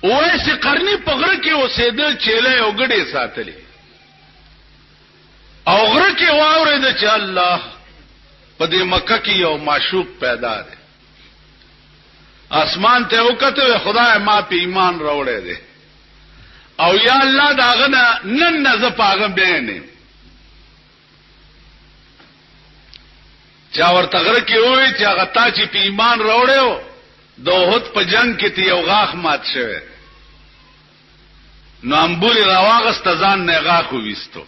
اویس قرنی په غره کې اوسېده چيله او ګډې ساتلې او غره کې واورېده چې الله په دې مکه کې یو معشوق پیدا دی. اسمان ته وکړه خدای ما په ایمان راوړې دی او یا الله داغه نن نه پاغم بینه چا ورته غره کې وای چې هغه تا چې په ایمان راوړیو د احد په جنگ کې ته یو غاښ مات شوی نو امبوري راواغست ځان نه غاښ وېستو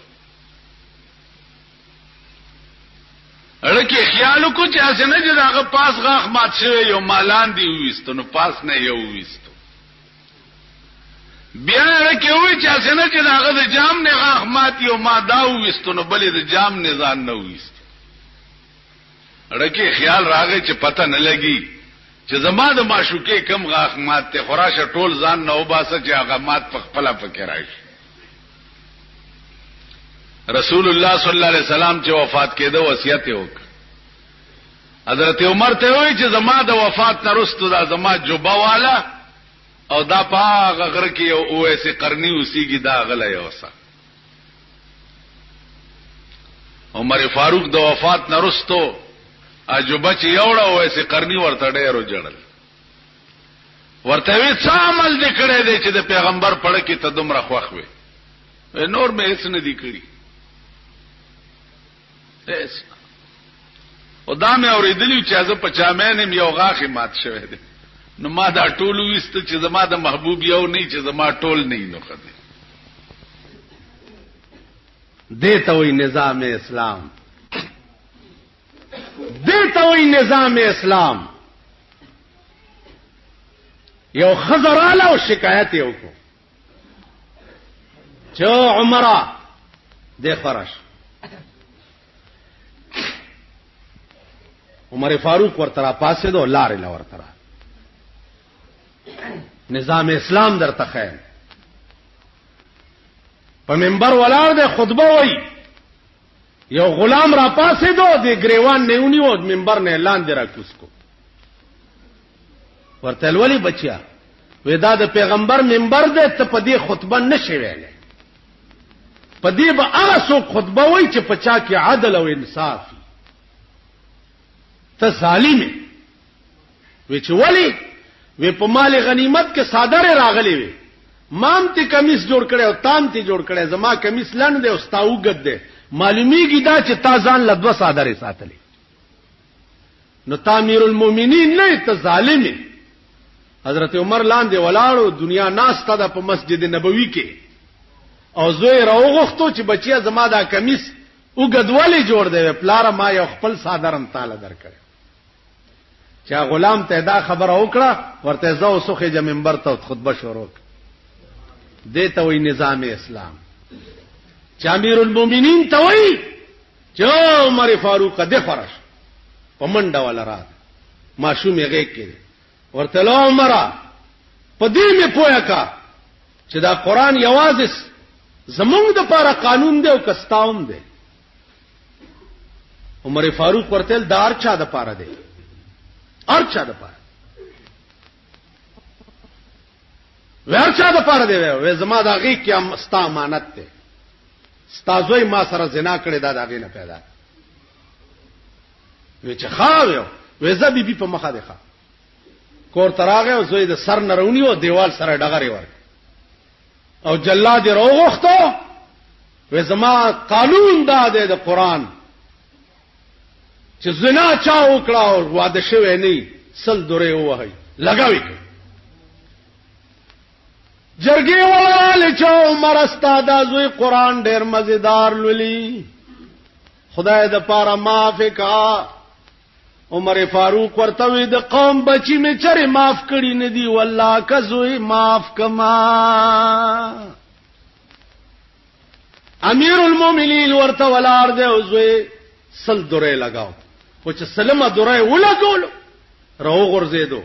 لکه خیال کو چې اسنه چې هغه پاس غاښ مات شوی یو مالان دی وېستو نو پاس نه یو وېستو بیا لکه وای چې اسنه چې هغه د جام نه غاښ مات یو ما دا وېستو نو بلې د جام نه ځان نه وېستو لکه خیال راغی چې پته نه لګي چې زما د معشوقې کم غاښ مات ته خراشه ټول ځان نه وباسه چې هغه مات په خپل فکر راشي. رسول الله صلی الله علیه وسلم چې وفات کېده وصیت وکړ. حضرت عمر ته وایي چې زما د وفات نه وروسته دا زما جوبه والا او دا پاغه غره کې یو اویس قرنی اوسېږي دا غلی اوسه. عمر فاروق د وفات نه وروسته اجوبه چې یوړه اویس قرنی ورته ډېرو جړل ورته وی څه عمل دې کړی دی چې د پیغمبر پړه کې ته دومره خوښ وې نور مې هیڅ نه دی کړی او دا مې اورېدلی چې زه په چا مې یو غاښ مات شوی دی نو ما دا ټول وېست چې زما د محبوب یو نه چې زما ټول نه نو خدای دیتا وی نظام اسلام دیتا وی نظام اسلام یو خزراله او شکایت یو کو چې عمره د فرش عمر فاروق ورترا پاسې دو لارې لور ترا نظام اسلام در تخیل په منبر ولار د خطبه وای یو غلام را پاسې دو د گریوان نیونی و منبر نه اعلان دی را کوس کو ورته ولی بچیا ودا د پیغمبر منبر دې ته په دې خطبه نشي ویلې په دې به هغه څوک خطبه وای چې پچا کې عدل او انصاف ته ظالم وي چې ولی وی په مال غنیمت کې صادره راغلی وي مام ته کمیس جوړ کړي او تام ته جوړ کړي زما کمیس لند دی او ستاوګد دی معلومیږي دا چې تا ځان لدوه صادره ساتلې نو تعمیر المؤمنین نه ته ظالم حضرت عمر لاندې ولاړو دنیا ناسته ده په مسجد نبوي کې او زوی راوغختو چې بچیا زما دا کمیس وګدواله جوړ دی پلار ما یو خپل صادرم تعالی درکړ چا غلام ته دا خبره وکړه ورته زو سوخه ج منبر ته خطبه شروع دیتا وی نظام اسلام چا امیر المؤمنین ته وی چې عمر فاروق د فرش پمنډه ولا رات ماشوم یې غېږ کې ورته لو عمر په دې مې پوهه کا چې دا قران یوازې زمونږ د لپاره قانون دی او کستاوم دی عمر فاروق ورته دار چا د لپاره دی ارچا د پاره ورچا د پاره دی وې زما د غي کې استا امانت ته استازوي ما سره زنا کړی دا دغه نه پیدا وې چې خاوې وې زبي بي په مخه ده کور تراغه او زوی د سر نرونی او دیوال سره ډغري ور او جلاد روغختو وې زما قانون دا دی د قران چې زنا چا وکړه او واده شوی نه سل دوره وهي لګاوي جرګي ولاله چې عمر استاد ازوی قران ډېر مزیدار لولي خدای د پاره معاف کا عمر فاروق ورته وی د قوم بچی می چره معاف کړي نه دی والله کزوی معاف کما امیر المؤمنین ورته ولار دی ازوی سل دوره لگاو خو چې سلمه دوره ولګول راو غرزیدو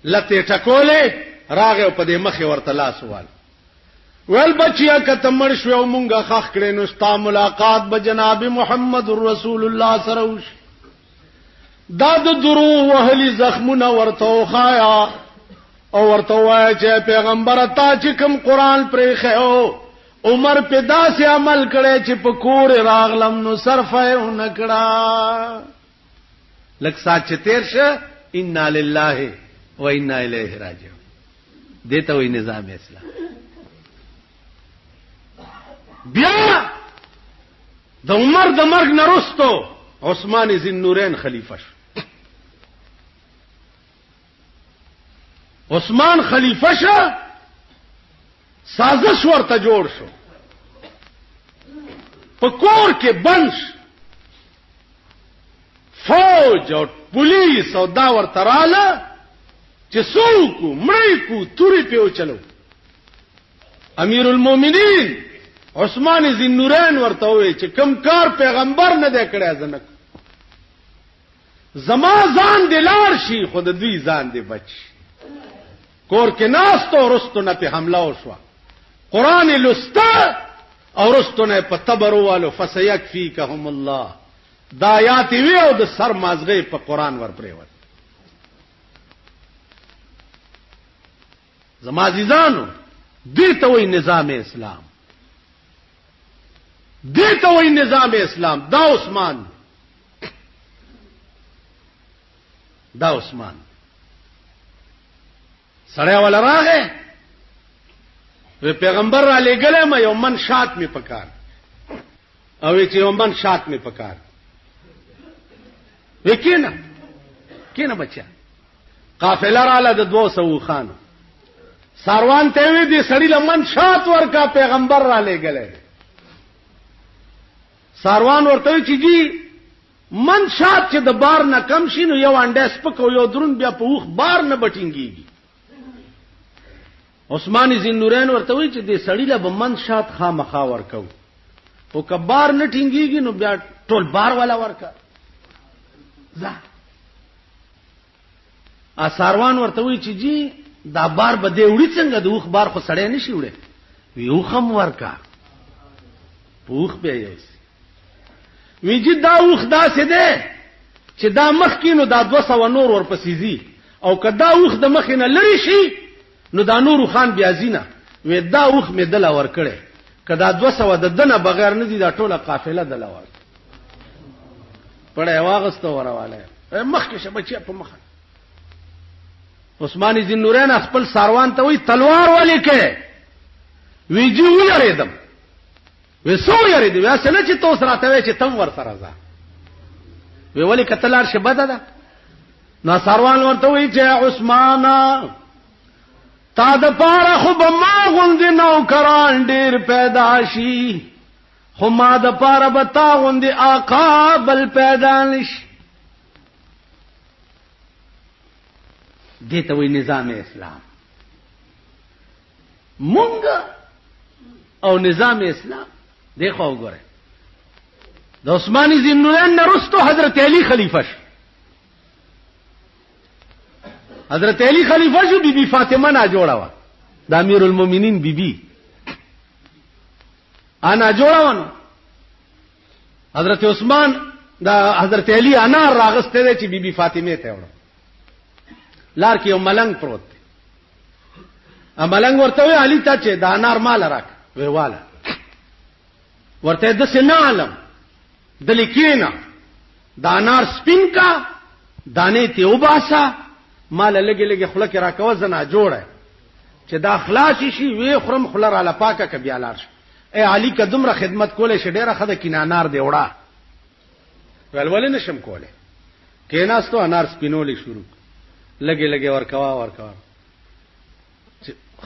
لته ټکولې راغه په دې مخه ورته لاس وال ول بچیا کته مړ شو مونږه خخ کړي نو ستا ملاقات به جناب محمد رسول الله سره وش دا د درو وهلي زخمونه ورته خایا او ورته وای چې پیغمبر تا چې کوم قران پرې خو عمر په داسې عمل کړي چې په کور راغلم نو صرفه نکړه لکه سات چې تیر شه ان لله و انا الیه راجعون دته وی نظام اسلام بیا د عمر د مرګ نرستو عثمان ذی النورین خلیفہ شو عثمان خلیفہ شو سازش ورته جوړ شو په کور کې بند فوج او پولیس او دا ورته رااله چې څوک مړی کو توري په چلو امیر المؤمنین عثمان ذی النورین ورته وی چې کم کار پیغمبر نه دی کړی ځنک زما ځان دلار شي خود دوی ځان دی بچ کور کې ناستو رستو نه په حمله وشو قران لستا او رستو نه په تبرو فسيكفيكهم الله دا آیات وی او د سر مازغه په قران ور پریوت زما عزیزانو دې ته وی نظام اسلام دې ته وی نظام اسلام دا عثمان سړی ولا راغې وی پیغمبر را لګلې ما یو من شات می پکار او چې یو من شات می پکار وکینه بچا قافله رااله د 200 خان ساروان ته وی دي سړی لمن شات ورکا پیغمبر را لګلې ساروان ورته چې جی من شات چې د بار نه کم شینو یو انډه سپکو یو درون بیا په وخ بار نه بټینګيږي عثمان ذی النورین ورته وی چې د سړی له من شات خامخا ورکو او کبار نه ټینګيږي نو بیا ټول بار والا ورکا ځه ساروان ورته وی چې جی دا بار به دی وړي څنګه د وخ بار خو سړی نشي وړي وی خم ورکا پوخ به یوس ویجی دا وخ دا سه ده چې دا مخ کینو دا 200 نور ورپسې زی او کدا وخ د مخ نه لری شي نو دا نور خان بیا زینا وې دا وخ می دلا ور کړي کدا 200 د دنه بغیر نه دي دا ټوله قافله دلا ور پړې واغستو ورواله مخ کې شبچې په مخ عثمان ذی النورین خپل ساروان ته وی تلوار ولې کې ویجی ویریدم وسو یری دی واسه چې تو سره ته چې تم ور سره ځه وی ولی کتلار شه بده ده نو ساروان ورته وی چې عثمان تا د پاره خو به ما غوند نو کران ډیر پیدا شي خو ما د پاره به تا غوند آقا بل پیدا نشي دته وی نظام اسلام مونږ او نظام اسلام دیکھو وګوره د عثمان ذی النورین نرستو حضرت علی خلیفہ شو حضرت علی خلیفہ شو بی بی فاطمه نا جوړا و د امیر المؤمنین بی بی انا جوړا ونه حضرت عثمان دا حضرت علی انار راغسته دی چې بی بی فاطمه ته وړو لار کې یو ملنګ پروت دی ا ملنګ ورته وی علی ته چې دا انار مال راک وی والا ورته د سنالم د لیکینا دا انار سپین کا دانه ته وباسا مال لګي لګي خله کې راکو زنا جوړه چې دا خلاص شي وی خرم خلر علی پاکه ک بیا لار اے علی کا دمره خدمت کوله شه ډیره خده کین انار دی وړه ولول نشم کوله کیناستو انار سپینولې شروع لګي لګي ورکوا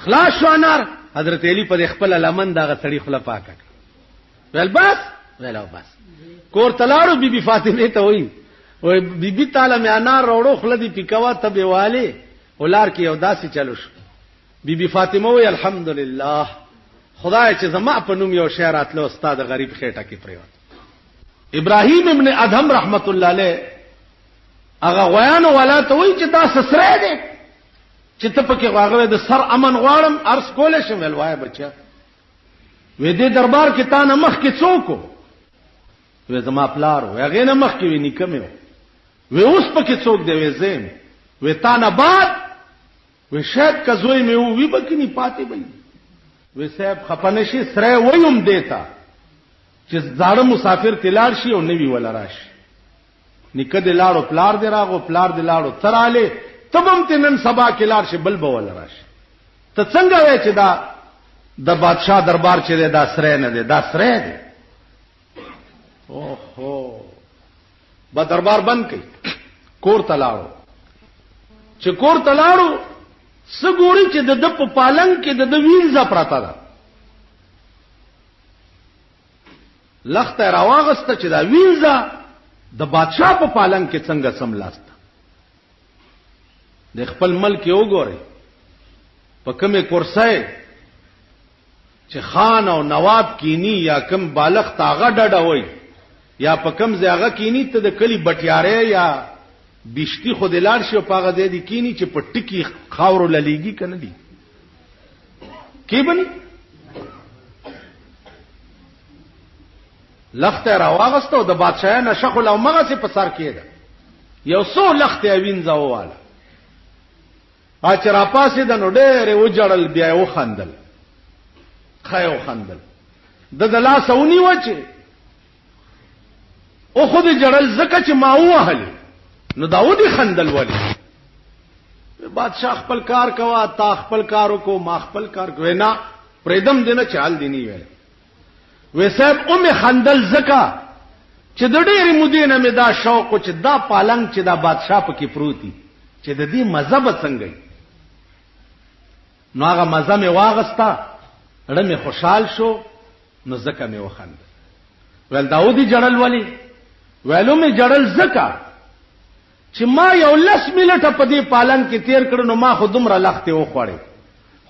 خلاص شو انار حضرت علی په خپل لمن دا غړي خله پاکه ول بس کور تلاړو بی بی فاطمه ته وای وای بی بی تعالی مې انار وروړو خلدي پکوا ته بیواله ولار کې یو داسې چلو شو بی بی فاطمه وای الحمدلله خدای چې زما په نوم یو شعر اتلو استاد غریب خېټه کې پریوت ابراهیم ابن ادهم رحمت الله علیه هغه غویان ولا ته وای چې دا سسره دي چې ته پکې واغوي د سر امن غواړم ارس کول شم ول وای بچا وې دې دربار کې تا نه مخ کې څوک وې زما پلار وې غینه مخ کې وې نکمه وې اوس پکې څوک دی وې زم وې تا نه بعد وی شاید کزوی مې وی بکنی پاتې وي وی صاحب خپنشي سره ویم دیتا چې زاړه مسافر تلار شي او نوی ولا راشي نکد لاړو پلار دی راغو پلار دی لاړو تراله تبم تنن سبا کلار شي بل به ولا راشي ته څنګه وای چې دا د بادشاہ دربار چې دا سره نه دی دا سره دی اوهو با دربار بند کړي کور تلاړو چې کور تلاړو سګوري چې د په پالنګ کې د وینځه پراته ده لخت راواغسته چې دا وینځه د بادشاہ په پالنګ کې څنګه سملاسته د خپل ملک یو ګوري په کومه کرسۍ چې خان او نواب کینی یا کم بالغ تاغه ډډه وای یا په کم ځایغه کینی ته د کلی بټیاره یا بشتی خو دلار شي په هغه ځای دی کینی چې په ټکی خاورو للیږي کنه دی کی بني لخت راواغستو د بادشاہ نشخ لو مغه سي په سر کېده یو څو لخت وینځه واله اچرا پاسې د نو ډېر و جړل بیا و خندل خایو خندل د لاسونی وچه او خود جړل زکه چې ما وهل نو داودی خندل ولی بادشاہ خپل کار کوا تا خپل کارو کو ما خپل کار کو نه پردم دینه چال دینی ویل وې صاحب خندل زکه چې د ډېرې مودې نه مې دا شوق چې دا پالنګ چې دا بادشاہ په کې پروتي چې د دې مذهب څنګه نو هغه مزه مې واغستا اړه مې خوشحال شو نو زکه مې وخند ول داودی جړل ولی ویلو مې جړل زکه چې ما یو لس ملټه په دې پالن کې تیر کړو نو ما خودم را لخته و خوړې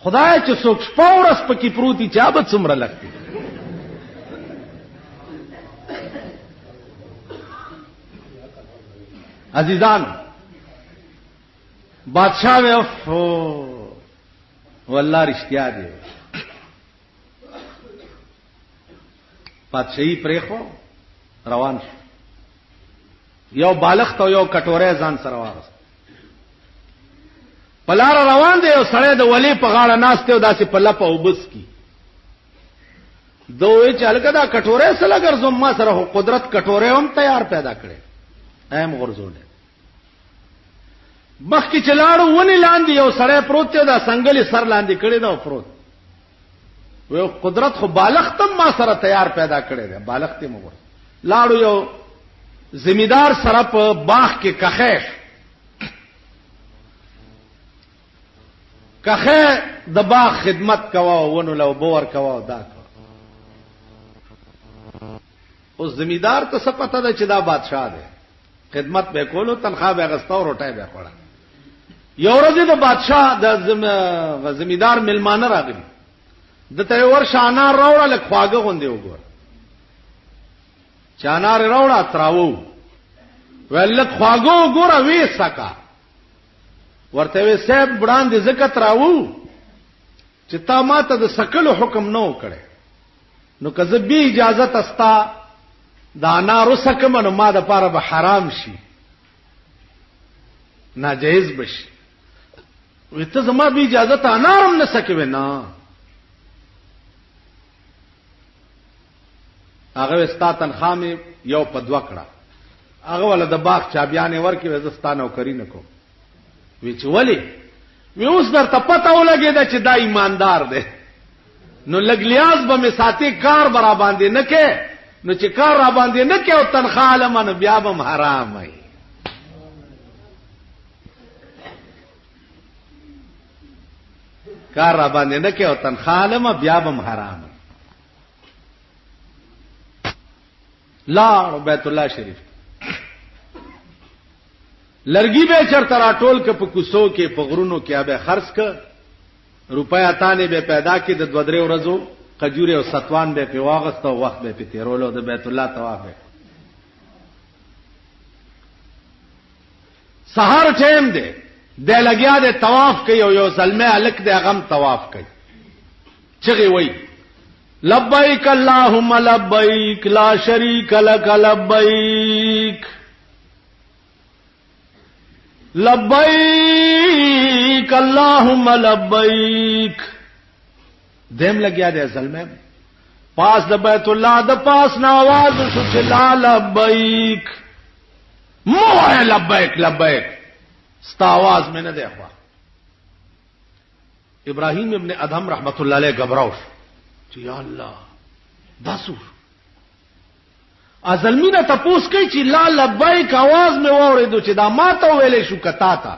خدای چې څوک شپورس پکې پروتي چا به څومره لخته عزیزان بادشاہ وی والله رښتیا دی بادشاہي پرېخو روان شو یو بالغ ته یو کټوره ځان سره واغست پلار روان دی یو سړی د ولی په غاړه ناشته او داسې په لپه وبس کی دوی چې الګا دا کټوره سره ګرځم ما سره قدرت کټوره هم تیار پیدا کړي ایم غرزول مخکې چلاړو ونی لاندې یو سړی پروت دی دا څنګه سر لاندې کړي دا پروت و قدرت خو بالغ تم ما سره تیار پیدا کړي دی بالغ ته مو لاړو یو زمیدار سره په باغ کې کخه د باغ خدمت کوا ونو لو بور کوا دا او زمیدار ته څه پته ده چې دا بادشاہ دی خدمت به کولو تنخواه به غستاو روټای به خوړه یو ورځ د بادشاہ د زمیدار ملمانه راغلی د ته ورشانه راوړل لک خواګه غوندې وګور چانار راوړه تراو ولک خواګو وګوره وې سکا ورته وې صاحب وړاندې زکات راو چې تا ماته د سکلو حکم نو کړي نو کزه به اجازه تستا دا نارو سکم نو ما د پاره به حرام شي ناجیز بشي وته زما به اجازه ته انارم نه سکوي نه هغه استا تنخامه یو پدوا کړه هغه ول د باغ چابيانې ورکې وزستانه او کری نکو وی چې ولی وی اوس درته پته ولګی دا چې دا ایماندار دی نو لګلیاز به می ساتي کار برا باندې نه کې نو چې کار را باندې نه کې او تنخواه لمن بیا به حرام وي کار را باندې نه کې او تنخواه لمن بیا به حرام لا بیت الله شریف لرګي به چرته راټول ک په کوسو کې په غرونو کې به خرڅ ک روپیا تانه به پیدا کې د 2-3 ورځو قجوره او ستوان به په واغست او وخت به په تیرولو د بیت الله طواف سحر ټیم دی د لګیا د طواف کوي او یو زلمه الک د غم طواف کوي چغي وای لبیک اللهم لبیک لا شریک لک لبیک لبیک اللہم لبیک. دیم لگیا دے زلمے پاس د بیت اللہ د پاس نا آواز شو چې لا لبیک موه لبیک لبیک ستا آواز میں نہ دے خوا. ابراہیم ابن ادهم رحمت اللہ علیہ گھبراو چې یا الله داسور ازلمی نه تپوس کوي چې لا لبیک آواز مې واورېدو چې دا ما ته ویلې شو کتا تا.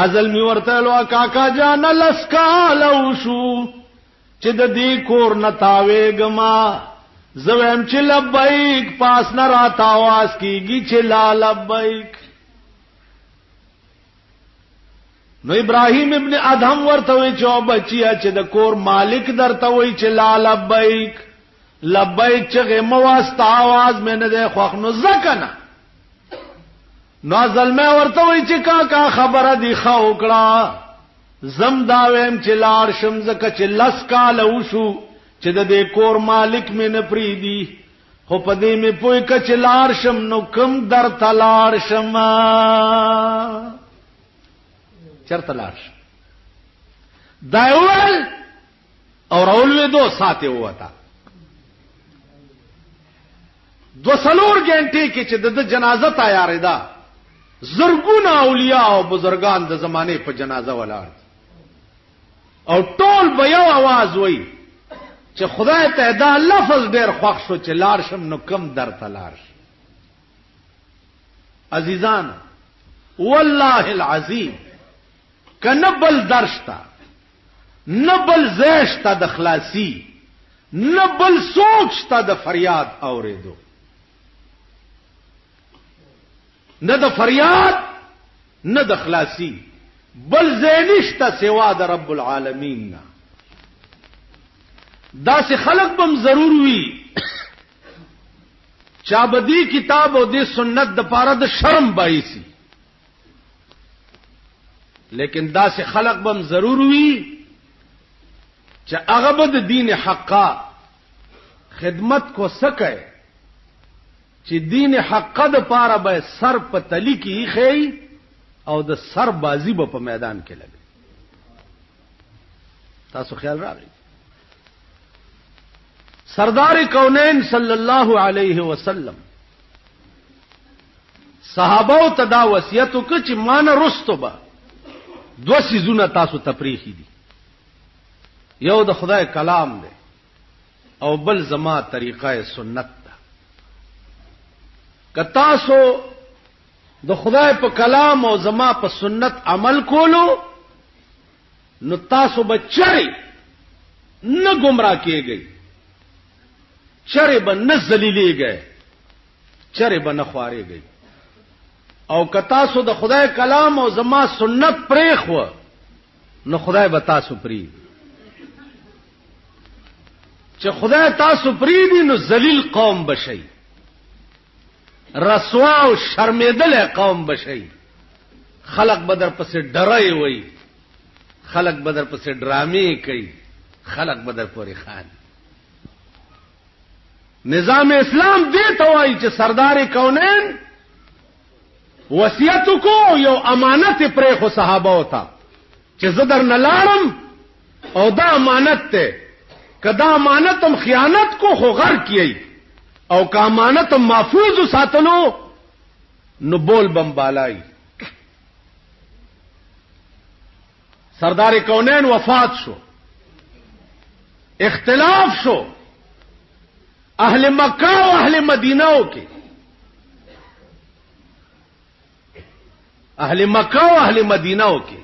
ازلمی ورته لو کاکا جان لسکالو شو چې د دې کور نه تاوېګما زویم چې لبیک پاس نه راته आवाज کیږي چې لا لبیک. نو ابراهیم ابن ادهم ورته وی چې بچیا چې د کور مالک درته وی چې لا لبیک لبیک چې مواسطه आवाज مې نه ده خوښ نو زکنه. نو ظلمه ورته وی چې کاکا خبره دی خو وکړه زم دا ویم چې لار شم زکه چې لس کال وشو چې د دې کور مالک مې نه پریدي خو په دې مې پوي ک چې لار شم نو کم در تلار شم چرته لار شم. دا اول او راول دو ساته وتا 2 غنټې کې چې د جنازه تیارې ده زرګونه اولیاء او بزرگان د زمانه په جنازه ولاړ او ټول به یو आवाज وای چې خدای ته دا لفظ ډیر خوښ شو چې لار شم نو کم در تلار. عزیزان والله العظیم کنبل درشتا نبل زیشتا د خلاصی نبل سوچتا د فریاد اوریدو نه د فریاد نه د خلاصی بل زینشتا سوا د رب العالمین نا. دا سے خلق بم ضرور وی چابدی کتاب او د سنت د پاره د شرم بایسی لیکن دا سے خلق بم ضرور وی چې هغه بد دین حقا خدمت کو سکے چې دین حقا د پاره به سر په تلی کې خی او د سر بازی به په میدان کې لګي. تاسو خیال راغی سردار کونین صلی الله علیه وسلم صحابه ته دا وصیت وکړ چې مان رستو به 2 سيزونه تاسو تفریحي دي. یو د خدای کلام دی او بل زما طریقه سنت ده. که تاسو د خدای په کلام او زما په سنت عمل کولو نو تاسو به چری نه گمراه کیږئ چری به نه ذلیلېږئ چری به نه خوارېږئ. او که تاسو د خدای کلام او زما سنت پرېخو نو خدای به تاسو پری چې خدای تاسو پریدي نو ذلیل قوم بشئ رسوا او شرمېدل قوم بشئ. خلق بدر پسې ډرای وای خلق بدر پسې ډرامې کوي خلق بدر پورې خان. نظام اسلام دې ته وایي چې سردار کونین وصیت کو یو امانت پرې خو صحابه وتا چې زدر نه لاړم او دا امانت ته کدا امانتم خیانت کو خو غر کیي او کا امانتم محفوظ ساتلو نو بول بم بالای. سردار کونین وفات شو اختلاف شو اهل مکہ او اهل مدینہ کې اهل مکہ او اهل مدینہ کې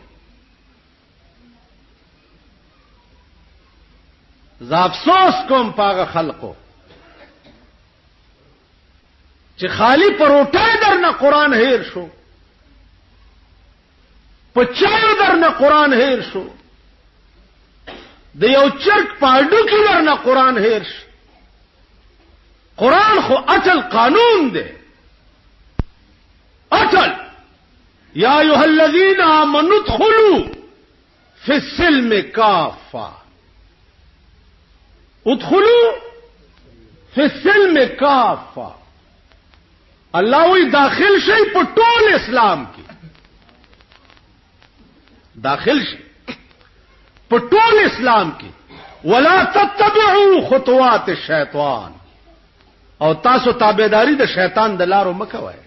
زه افسوس کوم پاغه خلقو چې خالی پروټه درنه قران هیر شو په چایو درنه قران هیر شو د یو چرک پاډو کې درنه قران هیر شو. قران خو اصل قانون دی اصل یا ایها الذین آمنوا ادخلوا فی السلم کافه ادخلوا فی السلم کافه. الله وی داخل شي په ټول اسلام کې داخل شي په ټول اسلام کې ولا تتبعوا خطوات الشیطان او تاسو تابعداري د شیطان د لارو مکوئ.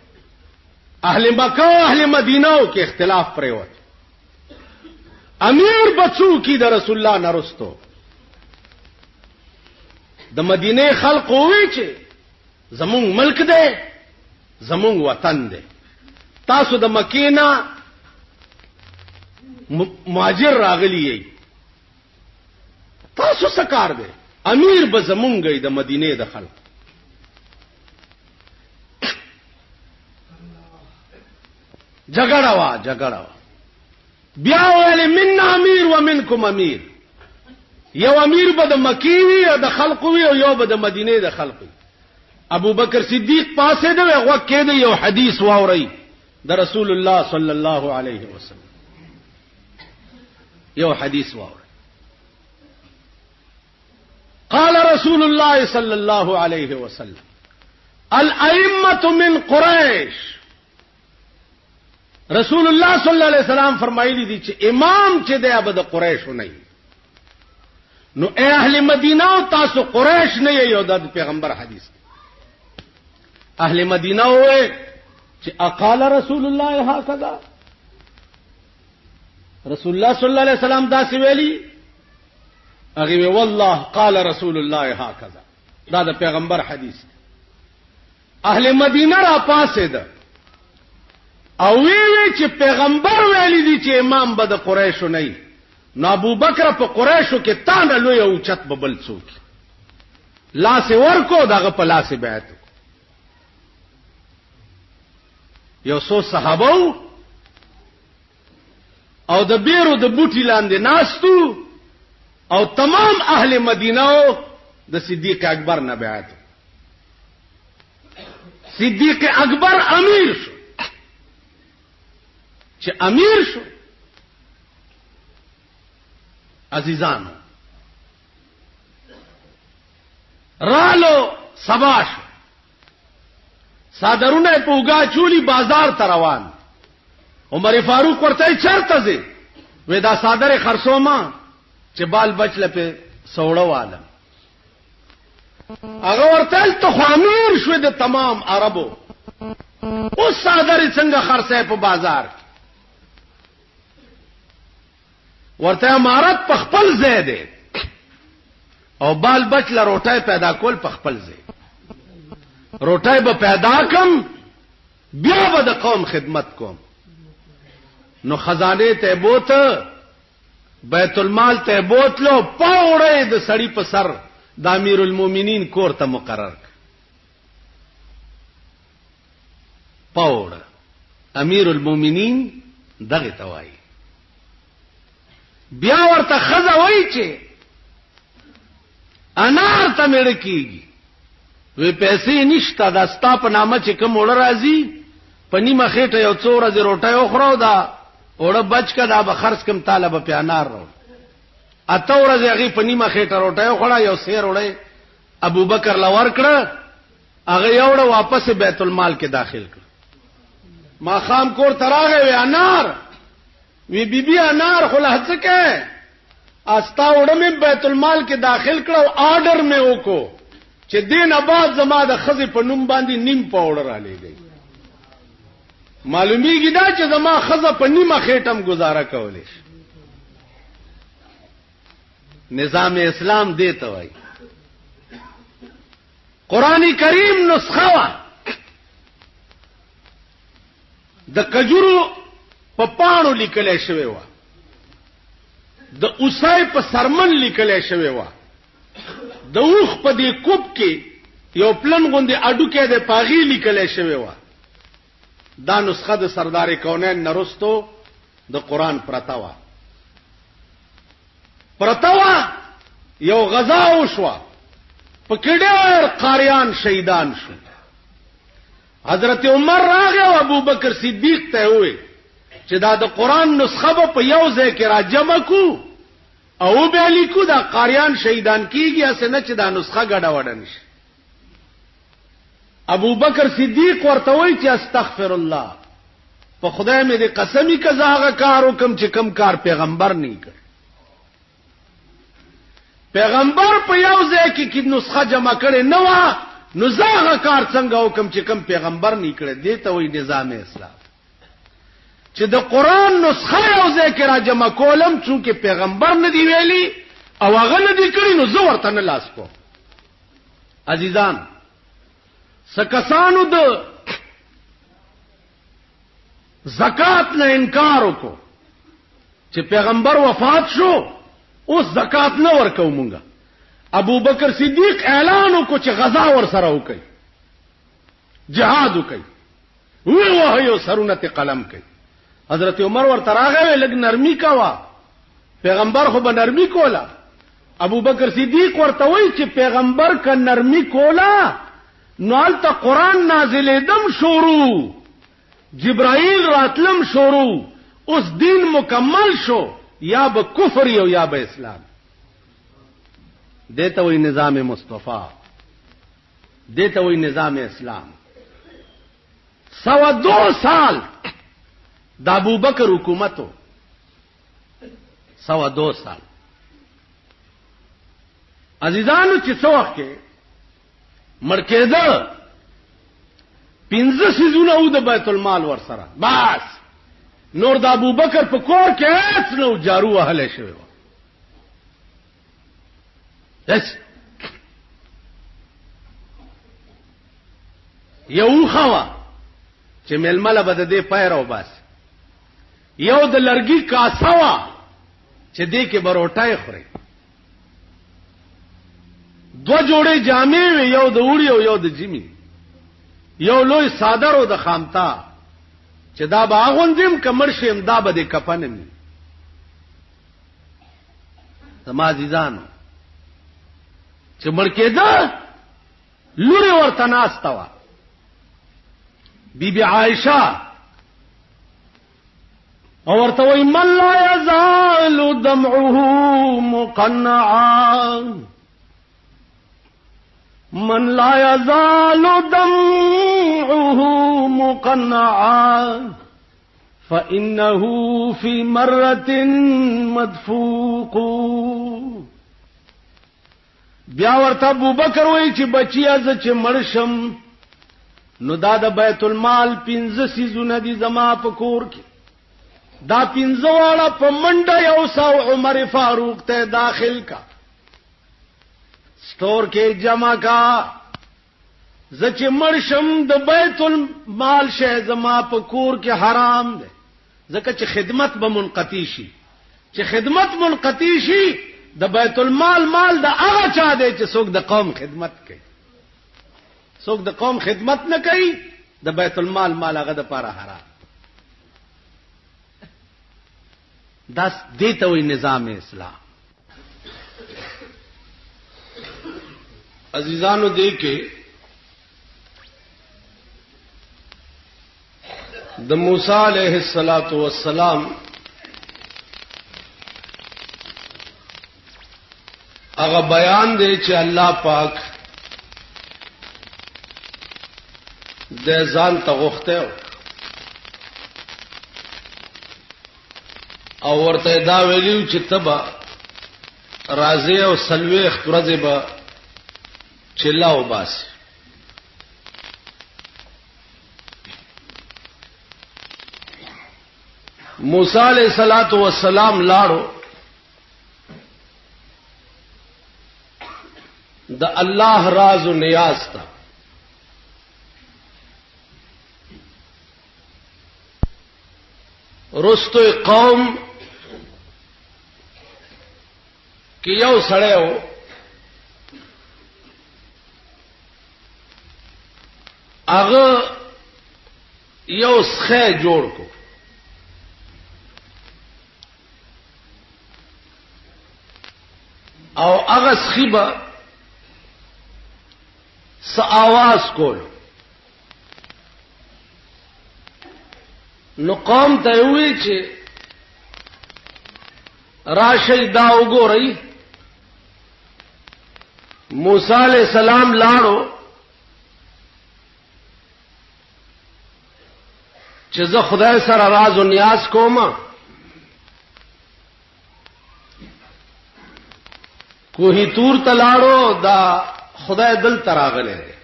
اهل مکه او اهل مدینه کې اختلاف پریوت. امیر بچو کی د رسول الله نرستو د مدینه خلق وی چې زمون ملک دی زمون وطن دی تاسو د مکینا مهاجر راغلی یی تاسو سکار دی امیر به زمون گئی د مدینه د خلق جګړه وا بیا ویل من امیر و منکم امیر یو امیر به د مکی وی او د خلق وی او یو به د مدینه د خلق وی. ابو بکر صدیق پاسه دی هغه کې یو حدیث واوري د رسول الله صلی الله علیه وسلم یو حدیث واوري قال رسول الله صلی الله علیه وسلم الائمه من قریش. رسول الله صلی الله علیه وسلم فرمایلی دي چې امام چې دی ابد قریش نه نو اهل مدینه او تاسو قریش نه یو د پیغمبر حدیث اهل مدینه وې چې اقال رسول الله هكذا رسول الله صلی الله علیه وسلم دا سی ویلي هغه والله قال رسول الله هكذا دا د پیغمبر حدیث اهل مدینه را پاسه ده او وی چې پیغمبر ویلي دي چې امام به د قریشو نه نو ابو بکر په قریشو کې تانه لوی او چت ببل څوک لاس ورکو دغه په لاس بیعت یو څو صحابه او د بیرو د بوټی لاندې ناستو او تمام اهل مدینه د صدیق اکبر نه بیعت صدیق اکبر امیر شو چې امیر شو عزیزانو رالو سباش صادرونه په وګا چولی بازار ته روان عمر فاروق ورته چرته زی وې دا صادره خرصوما چې بال بچ لپه سوړه واله هغه ورته ته خامیر شو د تمام عربو او صادره څنګه خرڅه په بازار ورته امارت په خپل ځای دی او بال بچ له روټای پیدا کول په خپل ځای روټای به پیدا کم بیا به د قوم خدمت کوم نو خزانه ته بوت بیت المال ته بوتلو پاوړې د سړی په سر د امیر المؤمنین کور ته مقرر پاوړ امیر المؤمنین دغه توای بیا ورته خزه وای چې انار ته مړ کیږي وی پیسې نشته دا ستا په نامه چې کوم وړ راځي په نیمه خېټه یو څو ورځې روټه یو خورو دا وړ بچ کدا به خرڅ کم طالب په انار رو اته ورځې هغه په نیمه خېټه روټه یو خړا یو سیر وړې ابو بکر لور کړ هغه یوړ واپس بیت المال کې داخل کړ ما خام کور تراغه وی انار وی بیبي انار خلاص کې استا وړم بیت المال کې داخل کړو آرډر مې وکړو چې دین آباد زما د خزې په نوم باندې نیم پاوډر را لېږي معلومیږي دا چې زما خزه په نیمه خېټم گزاره کولې نظام اسلام دیته وای قرآن کریم نسخه وا د کجورو په پاڼو لیکل شوی و د اوسای په سرمن لیکل شوی و د اوخ په دې کوب کې یو پلن غوندي اډو کې د پاغي لیکل شوی و دا نسخه د سردار کونین نرستو د قرآن پرتاوا یو غزا وشوا په کډیر قاریان شهیدان شو حضرت عمر راغی او ابو بکر صدیق ته وې چې دا د قرآن نسخه په یو ځای کې را جمع کو او به لیکو دا قاریان شهیدان کیږي اسنه چې دا نسخه ګډه وډه نشي ابو بکر صدیق ورته وای چې استغفر الله په خدای مې دې قسمی کزاغه کار وکم چې کم کار پیغمبر نه کړ. پیغمبر په یو ځای کې نسخه جمع کړي نه و، نو زاغه کار څنګه وکم چې کم پیغمبر نه کړي. دې ته وایي نظام اسلام. چې د قران نسخه یو ځای کې را جمع کولم چې پیغمبر نه دی ویلي او هغه نه دی کړی، نو زه ورته نه لاس کوم. عزیزان، سکسانو د زکات نه انکار وکړو چې پیغمبر وفات شو، اوس زکات نه ورکو مونږه. ابو بکر صدیق اعلان وکړو چې غزا ور سره وکړي، جهاد وکړي، وایو سرونه ته قلم کوي. حضرت عمر ورته راغی لګ نرمي کوا، پیغمبر خو به نرمي کولا. ابو بکر صدیق ورته وایي چې پیغمبر ک نرمي کولا نو الته قران نازلېدم شروع، جبرائیل راتلم شروع، اوس دین مکمل شو، یا به کفر یو یا به اسلام. دیتا وی نظام مصطفی، دیتا وی نظام اسلام. 102 سال د ابو بکر حکومتو، 102 سال. عزیزانو چې څو وخت کې مړ کېده 15 سيزونه او د بیت المال ور سره، بس نور د ابو بکر په کور کې هیڅ نو جارو وهله شوی و. یو خوا چې ململه بده دې پایرو بس، یو د لرګي کاسه وا چې دې کې بروټای خوري، دو جوړې جامې وي، یو د وړي او یو د جمی، یو لوی صادر او د خامتا چې دا باغوندم کمر شیم دا به د کفنم. زما عزیزانو چې مړ کېده لوري ورته ناسته وه، بیبي عائشه او ورته وایي من لا یزال دمعه مقنعا، من لا يزال دمعه مقنعا فإنه في مرة مدفوق. بیا ورته ابو بکر وایي چې بچیا ز چې مرشم نو دا د بیت المال 15 سيزونه دي زما په کور کې، دا 15 واړه په منډه یو سو عمر فاروق ته داخل کا، سٹور کې جمع کا. زچ مرشم د بیت المال شه زما په کور کې حرام ده، ځکه چې خدمت به منقطع شي. چې خدمت منقطع شي د بیت المال مال د هغه چا دی چې څوک د قوم خدمت کوي. څوک د قوم خدمت نه کوي د بیت المال مال هغه د پاره حرام. داس دیته وی نظام اسلام. عزیزانو دیکھے د موسی علیہ الصلوۃ والسلام هغه بیان دی چې الله پاک د ځان ته غوښته او ورته دا ویلو چې تبا راځي او سلوي اخترزه به چلاو باس. موسی علیہ الصلوۃ والسلام لاړو د الله راز و نیاز تا. رستو قوم کې یو سړی و هغه یو څخه جوړ کو او هغه څخه س आवाज کول نو قوم ته وی چې راشي دا وګورئ. موسی علیہ السلام لاړو چې چې زه خدای سره راز او نیاز کوم کوهی تور تلاړو دا خدای دل تراغله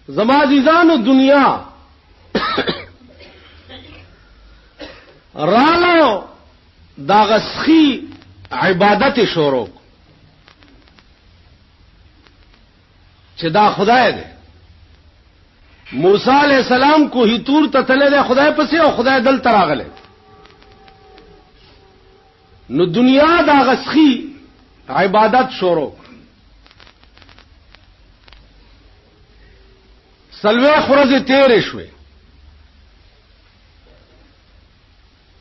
زما عزیزانو دنیا رالو دا غسخی عبادت شروع چې دا خدای دی موسی علیہ السلام کوهی تور ته تللی خدای پسې او خدای دل تراغله نو دنیا دا غسخی عبادت شروع سلوه خورز تیرې شوې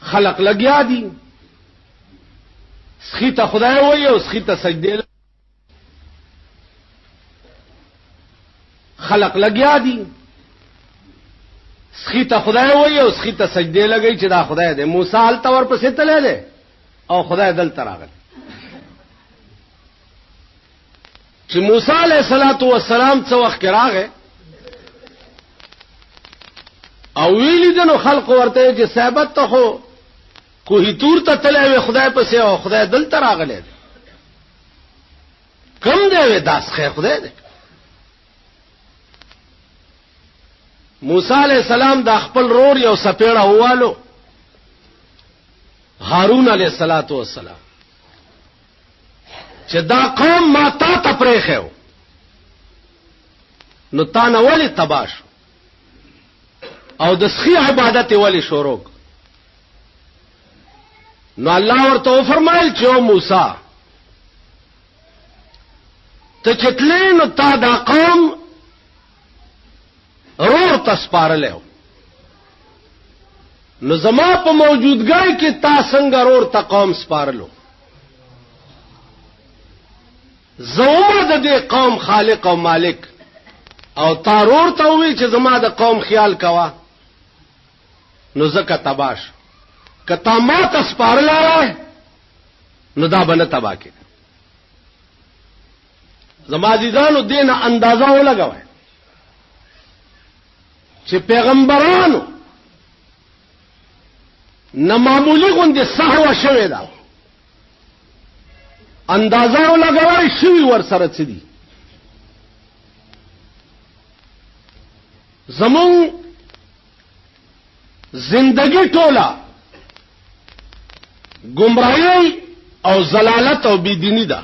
خلق لګیا دي سخی ته خدای وایي او سخی ته سجده خلق لګیا دي سخی ته خدای وایي او سخی ته سجده لګي چې دا خدای دی موسی ال تور پسې تللی دی او خدای دل تراغل چې موسی علیہ الصلوۃ والسلام څو وخت راغی او ویلی دنو خلق ورته چې ثابت ته خو کوهی تور ته تللی خدای پسې او خدای دل تراغل کم دی وې داس خدای دی موسی علیہ السلام د خپل رور یو سپېړه هوالو هارون علیہ الصلوۃ والسلام چې دا قوم ما تا ته پرېخو نو تا نه ولی تباش او د سخی عبادت ولی شروع نو الله ورته فرمایل چې او موسی ته چتلې نو تا دا قوم رور تسپارلو نو زما په موجودګۍ کې تا څنګه رور ته قوم سپارلو زما د دې قوم خالق او مالک او تا رور ته وی چې زما د قوم خیال کوا نو زکه تباش کتا ما ته سپارلای نو دا بنه تبا کې زما عزیزانو دینه اندازه ولګوي چې پیغمبرانو نه معمولی غوندې سهو شوی دا اندازه ولګوي شوی ور سره څه دي زمون زندگی ټوله گمراهی او زلالت او بيدینی ده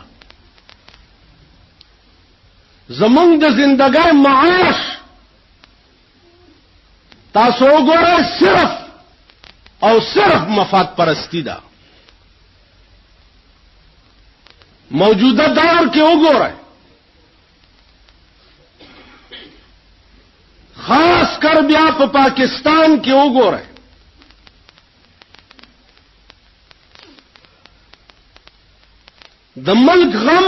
زمون د زندګۍ معاش تاسو وګورئ صرف او صرف مفاد پرستی ده موجوده دور کې وګورئ خاص کر بیا په پاکستان کې وګورئ د ملک غم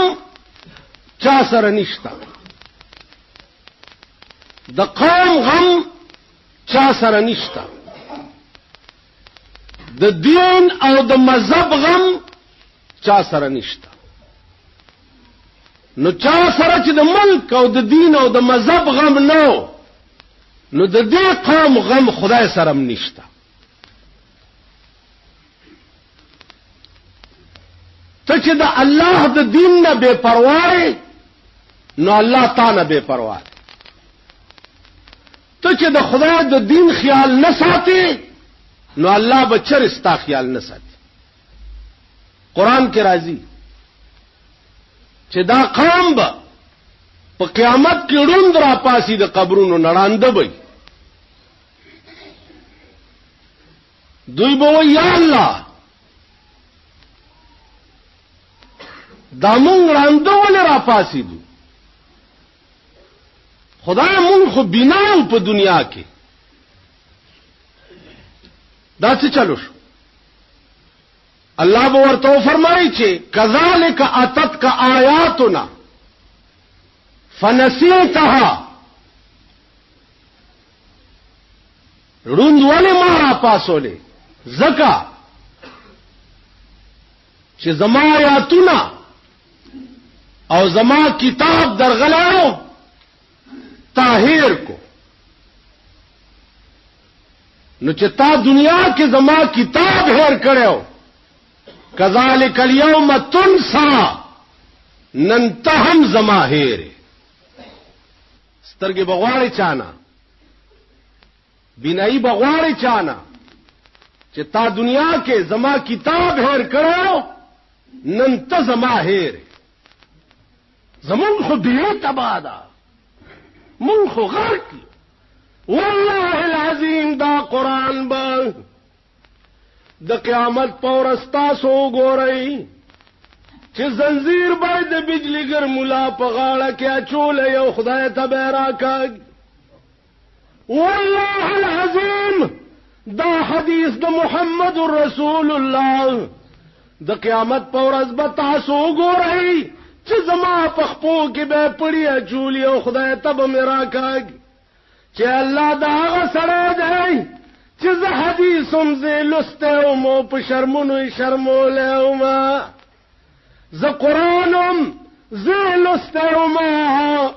چا سره نشتا د قوم غم چا سره نشتا د دین او د مذهب غم چا سره نشتا نو چا سره چې د ملک او د دین او د مذهب غم نو نو د دې قوم غم خدای سره هم نشتا ته چې د الله د دین نه بے پروا نو الله تعالی بے پروا ته چې د خدای د دین خیال نه ساتي نو الله بچر استا خیال نه ساتي قران کې راځي چې دا قوم به په قیامت کې روند را پاسي د قبرونو نړانده وي دوی به یا الله دا مونږ رانده ولې را پاسي دو خدای مونږ خو بناو په دنیا کې دا څه چلو شو الله به ورته فرمایي چې کذالک اتتک آیاتنا فنسیتها روند ولې ما را پاسولې زکا چې زما آیاتونه او زما کتاب درغلاو تا هیر کو نو چې تا دنیا کې زما کتاب هیر کړو کذالک الیوم تنسا نن ته هم زما هیر سترګې بغواړي چانا بینایی بغواړي چانا چې تا دنیا کې زما کتاب هیر کړو نن ته زما هیر زمون خو دې تبا ده مون خو غرق والله العظیم دا قرآن با د قیامت پورستا سو ګورئ چې زنجیر باید د بجلیګر مولا په غاړه کې اچول یو خدای ته به راکاږي والله العظیم دا حدیث د محمد رسول الله د قیامت پورس به تاسو ګورئ چې زما په خپو کې به پړی اچول یو خدای ته به راکاږي چې الله دا هغه سره دی چې زه حدیثم زه لسته مو په شرمونو شرموله ما زه قرآنم زه لسته ما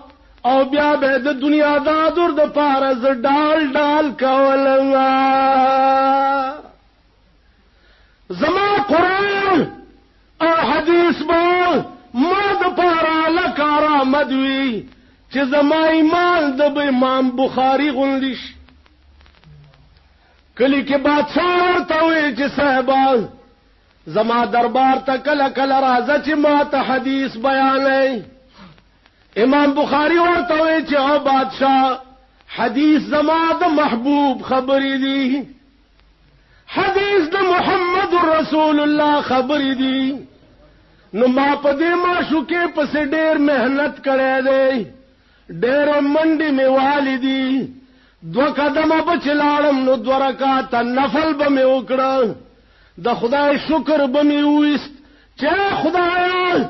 او بیا به د دنیا دا دور د پاره زه ډال ډال کولم زما قرآن او حدیث با ما د پاره لکارا مدوی چې زما ایمان د امام بخاری غوندیش کلی کې بادشاہ ورته وی چې صاحب زما دربار ته کله کله راځه چې ما ته حدیث بیانې امام بخاری ورته وی چې او بادشاہ حدیث زما د محبوب خبرې دي حدیث د محمد رسول الله خبرې دي نو ما په دې معشوقې پسې ډېر مهنت کړی دی ډېر منډې مې والدي دو قدمه بچلاړم نو دو رکعات نفل به مې وکړه د خدای شکر به مې وایست چې خدای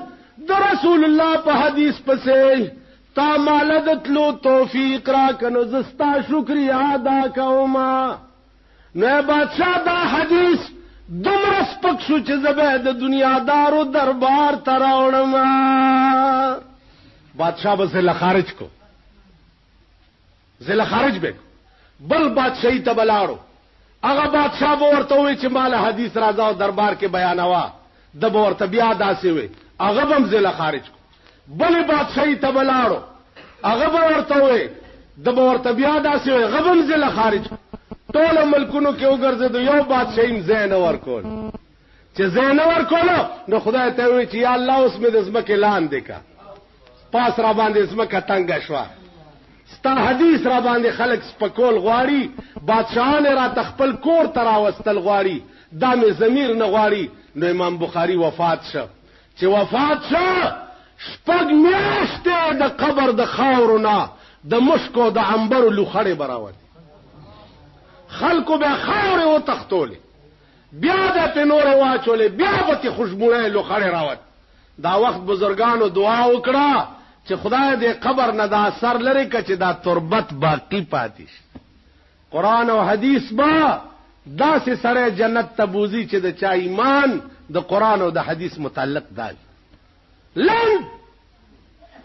د رسول الله په حدیث پسې تا مال د تلو توفیق را کنو زستا شکریا ادا کوما نو بادشاہ دا حدیث دومره سپک شو چې زبه د دنیا دارو دربار ته راوړم بادشاہ به زله خارج کو زله خارج به بل بادشاہی ته بلاړو هغه بادشاہ به ورته وی چې مال حدیث راځه او دربار کې بیانوا د به ورته بیا داسې وي هغه به زله خارج کو بل بادشاہی ته بلاړو هغه به ورته وی د به ورته بیا داسې وي هغه به زله خارج ټول ملکونو کې وګرځید یو بادشاہیم زین ورکول چې زین ورکول نو خدای ته وی چې یا الله اوس مې د زمکه لاندې کا پاس را باندې زمکه تنگ شوا ستا حدیث را باندې خلق سپکول غواړي بادشاہان را تخپل کور ترا وستل غواړي دا مې ضمیر نه غواړي نو امام بخاری وفات شو چې وفات شو شپږ میاشتې د قبر د خاورونه د مشکو د عنبر لوخړې براوت خلکو به خاورې و تختولې بیا د پنورې واچولې بیا به خوشبوړې لوخړې راوت دا وخت بزرګانو دعا وکړه چې خدای دې قبر نه دا اثر لري چې دا تربت باقی پاتې شي قرآن او حدیث با داسې سره جنت ته بوزي چې د چا ایمان د قرآن او د حدیث متعلق دی لن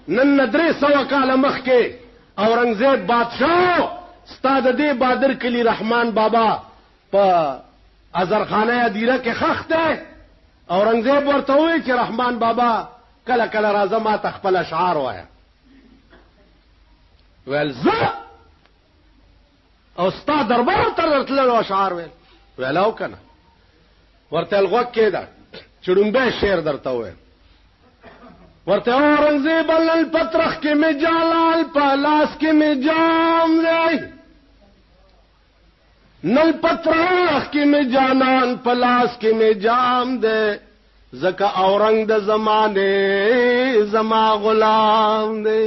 نن 300 کال مخکې اورنګزیب بادشاہ ستاد دې بادر کلی رحمان بابا په ازرخانه ادیره کې خخ ده اورنګزیب ورته وی چې رحمان بابا کله کله راځه ما تخپل اشعار وایا ول زه او ستا دربار ته راتللو اشعار ویلاو کنه ورته الغوک کېده چړومبه شعر درته ویل ورته اورنګزیب نن پترخ کې می جلال پلاس کې می جام دی نل پترخ کې می جانان پلاس کې می جام دی زکا اورنګ د زمانه زما غلام دی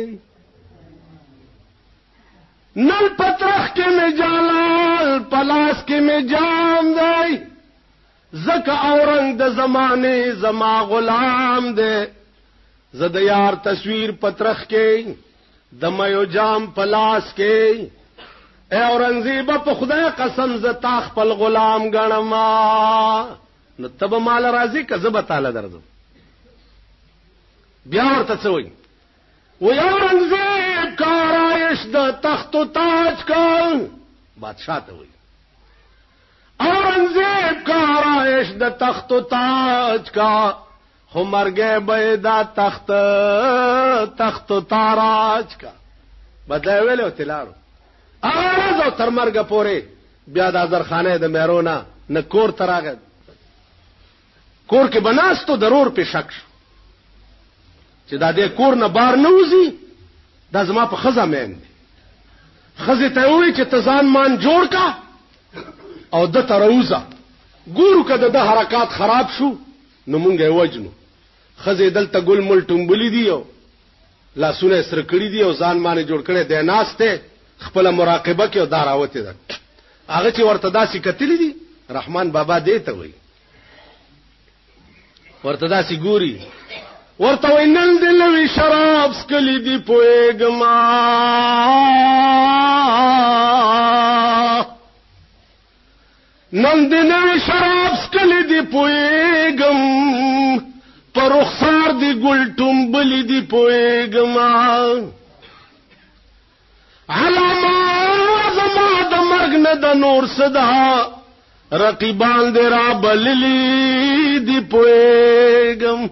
نل پترخ کې می جلال پلاس کې می جام دی زکا اورنګ د زمانه زما غلام دی زد یار تصویر پترخ کې د مېو جام پلاس کې اے اورنګزیب په خدای قسم ز تا خپل غلام غنما نو تب مال راضی کذب تعالی درځو بیا ورته څوي و یا اورنګزیب کارای آرائش د تخت و تاج کا بادشاہ ته وایي اورنگزیب کا آرائش د تخت و تاج کا خو مرګه به دا تخت و تاراج کا بدای ویلو تلارو اغاز او تر مرګه پورې بیا د ازرخانه د میرونا نه کور تراغه کور کې بناستو ضرور په شک شو چې دا د کور نه بار نه وځي دا زما په خزه مېن دي خزه ته وی چې تزان مان جوړ کا او د تروزه ګورو کده د حرکات خراب شو نو مونږه وجنو خزه دلته ګل مل ټومبلی دی او لاسونه سره کړی دی او ځان باندې جوړ کړي د ناسته خپل مراقبه کې او داراوته ده هغه چې ورته داسې کتلی دي رحمان بابا دې ته وایي ورته داسې ګوري ورته وای نن دلوي شراب سکلی دی پويګما نن دلوي شراب سکلی دی پويګم پر رخسار دی ګل ټومبلی دی پويګما علامه زما د مرګ نه د نور صدا رقیبان دی را بللی دی پويګم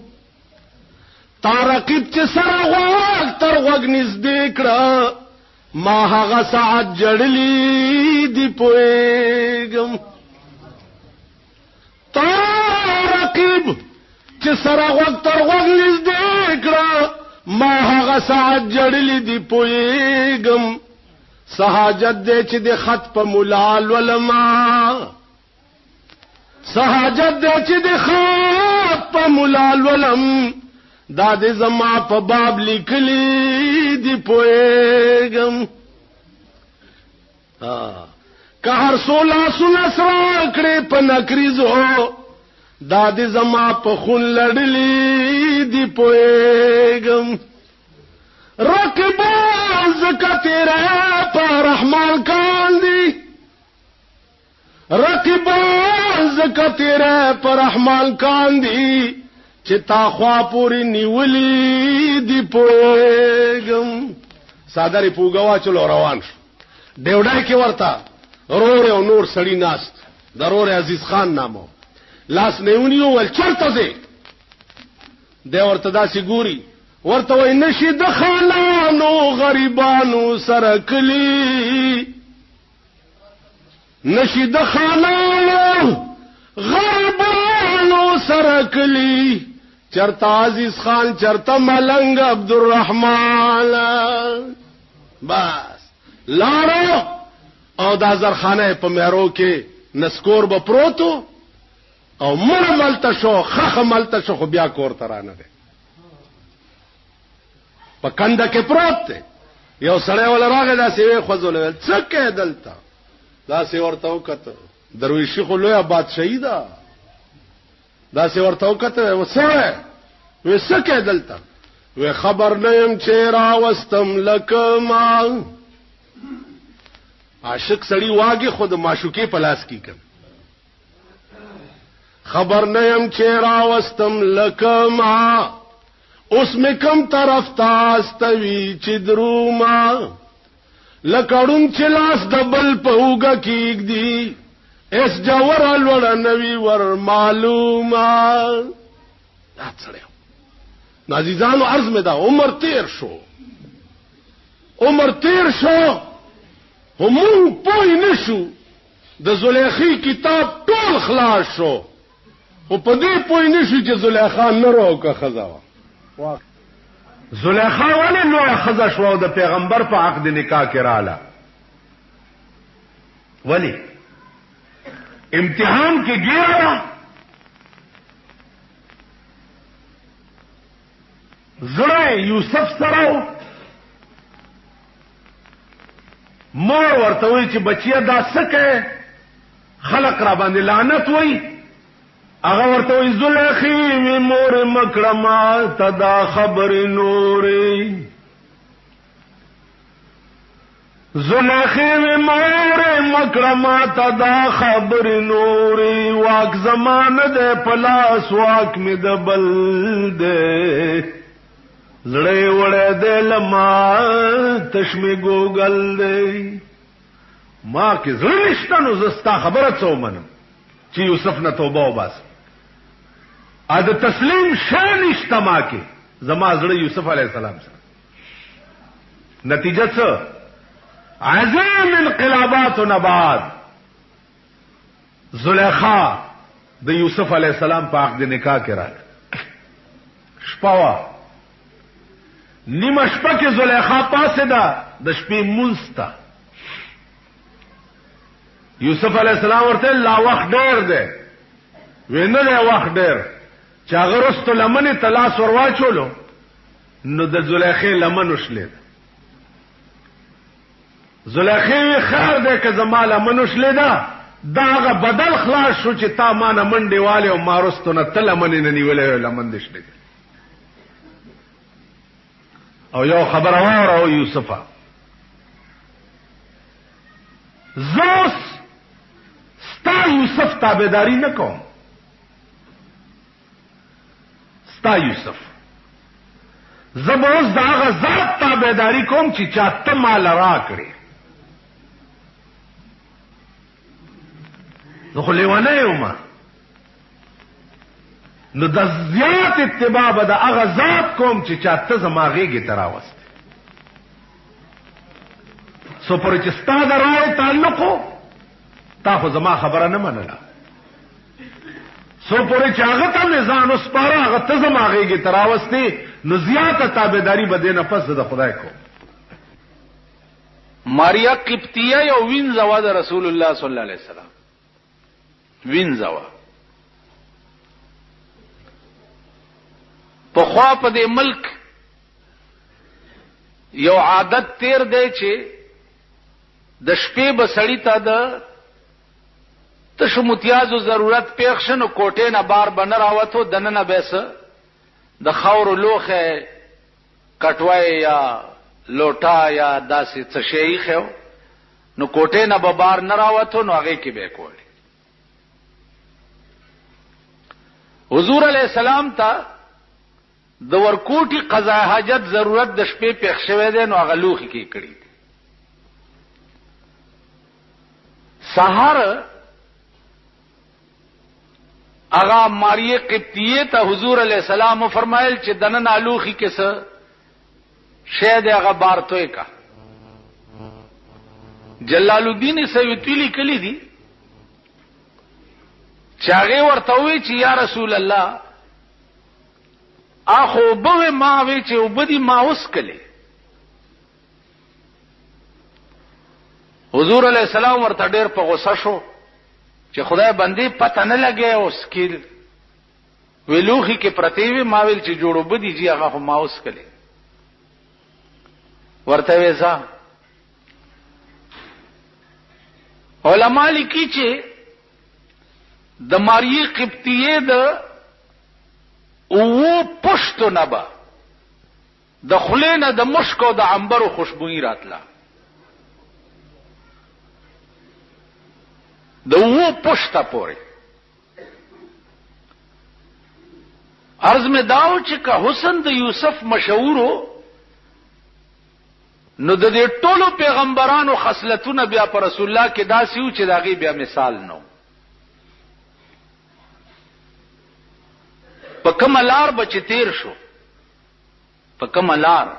تا رقیب چې سره غوږ تر غوږ نږدې کړه ما هغه ساعت جړلی دی پويګم تا رقیب چې سره غوږ تر غوږ نږدې کړه ما هغه ساعت جړلی دی پويګم سہاجت دے چې د خط په ملال ولما سہاجت دے چې د خط په ملال ولم دا د زما په باب لیکلی دی پويګم که هر سولا سنا سره کړې په نکریزو دا د زما په خون لړلی دی پويګم رقیبان زکا تیرا پر رحمان کاندی رقیبان زکا تیرا پر رحمان کاندی چتا خوا پوری نیولی دی پویگم سادری پوگوا چلو روان شو ډیوډای کې ورتا رور او نور سړی ناست ضرور عزیز خان نامو لاس نیونیو ول چرته زی دی ورته داسې ګوري ورته وای نشي د خانانو غریبانو سره کلی نشي د خانانو غریبانو سره کلی چرته عزیز خان چرته ملنګ عبدالرحمن بس لارو او د زرخانه په مېرو کې نسکور به پروتو او مړ ملته شو خخ ملته شو خو بیا کور ترانه ده په کنده کې پروت دی یو سړی ول راغی دا سی خوځول څه کې دلته دا سی ورته وکړه درویشي خو لوی بادشاہي ده دا سی ورته وکړه وسره وسه کې دلته و خبر نیم چې را وستم لکما عاشق سړی واګي خود معشوقې پلاس کی کړ خبر نیم چې را وستم لکما اوس می کم طرف تاستوي چې دروما لکړون چې لاس دبل پهوګه کیګ دی اس جوور لوړ نوی ور معلومه دا څړیو نازیزانو عرض می دا عمر تیر شو همون پوی نشو د زلیخی کتاب ټول خلاص شو او په دې پوی نشو چې زلیخا نه روکه خزاوه زلیخا ولی لوی خزا شو د پیغمبر په عقد نکاح کې رااله ولی امتحان کې ګیرا زړه یوسف سره مور ورته وی چې بچیا دا سکه خلق را باندې لعنت وای هغه ورته وی زلیخی می مور مکرما تدا خبر نوري زلیخی می مور مکرما تدا خبر نوري واک زمانه ده پلاس واک می دبل ده زړه وړه د لما تشمی ګوګل دی ما کې زړه نشته نو زستا خبره څو منم چې یوسف نه توبه وباس ا د تسلیم شان نشته ما کې زما زړه یوسف علی السلام سره نتیجه څه عظیم انقلابات و نبات زلیخا د یوسف علی السلام په عقد نکاح کې راغله شپوا نیمه شپه کې زلیخا پاسه ده د شپې مونستا یوسف علی السلام ورته لا وخت ډیر ده وینه له وخت ډیر چې هغه رستو لمنه تلاس ورواچولو نو د زلیخې لمن وشلید زلیخې خیر ده که زما لمن وشلید دا هغه بدل خلاص شو چې تا ما نه منډې والے او ما رستو نه تل لمن نه نیولې لمن دې شلید او یو خبر واره یوسفه زوس ستا یوسف تابعداری نه کوم ستا یوسف زبوس دا هغه ذات تابعداری کوم چې چاته مال را کړی نو خو لیوانه یوما نو د زیات اتباع به د هغه ذات کوم چې چاته زما غېږې ته راوست سو پر چې ستا د رای تعلقو تا خو زما خبره نه منله سو پورې چې هغه ته مې ځان وسپاره هغه ته زما غېږې ته راوستې نو زیاته تابعداري به دې نه پس د خدای کو ماریا قبطیه یو وینځوا د رسول الله صلی الله علیه وسلم وینځوا په خوا په دې ملک یو عادت تیر دی چې د شپې به سړی ته د تشو متیازو ضرورت پیښ شنو کوټې نه بار بنه راوتو دننه بیس د خاور لوخه کټوای یا لوټا یا داسې څه شی خو نو کوټې نه به بار نه راوتو نو هغه کې به کول حضور علیہ السلام ته د ورکوټي قضا حاجت ضرورت د شپې پیښ شوه دی نو هغه لوخي کې کړی سحر اغا ماریه قبطیه ته حضور علیہ السلام فرمایل چې دنن الوخي کې څه شاید هغه بارتوي کا جلال الدین سیوطی لیکلی دي چاغه ورته وی چې یا رسول الله اخو به ما وی چې وبدي ما اوس کله حضور علیہ السلام ورته ډېر په غوسه شو چې خدای باندې پته نه لګي او سکیل ویلوخي کې پرتیوي ماویل چې جوړو بدی جی هغه ماوس کړي ورته وېزا علماء لیکي چې د ماریه قبطیه د او پښتو نبا د خلینه د مشکو د عنبرو خوشبوئی راتله د و پښتا پورې عرض میں داو چې کا حسن د یوسف مشهورو نو د دې ټولو پیغمبرانو خصلتونه بیا پر رسول الله کې داسې و چې داغي بیا مثال نو په کوم لار بچ تیر شو په کوم لار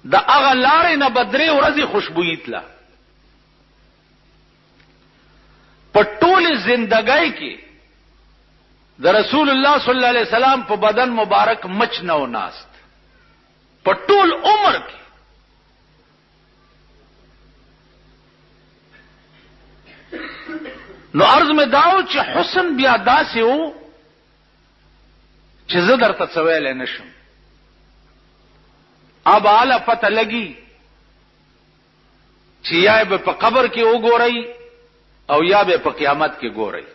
د هغه لارې نه بدرې ورځې خوشبوئی تله په ټول زندګۍ کې د رسول الله صلی الله علیه وسلم په بدن مبارک مچ نه و ناست په ټول عمر کې نو عرض میں داو چې حسن بیا داسې و چې زه درته څه ویلی نشم اب اعلی پته لګي چې یا به په قبر کې وګورئ او یا به په قیامت کې ګورئ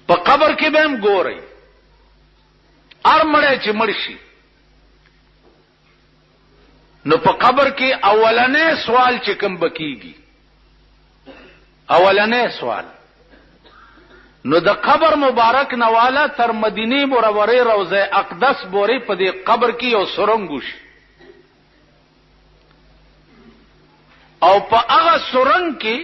په قبر کې به هم ګورئ ار مړی چې مړ شي نو په قبر کې اولنې سوال چې کوم بکیږي اولنې سوال نو د قبر مبارک نواله تر مدینه منوره روضه اقدس بورې په دې قبر کې یو سرنګ وشي او په هغه سرنګ کې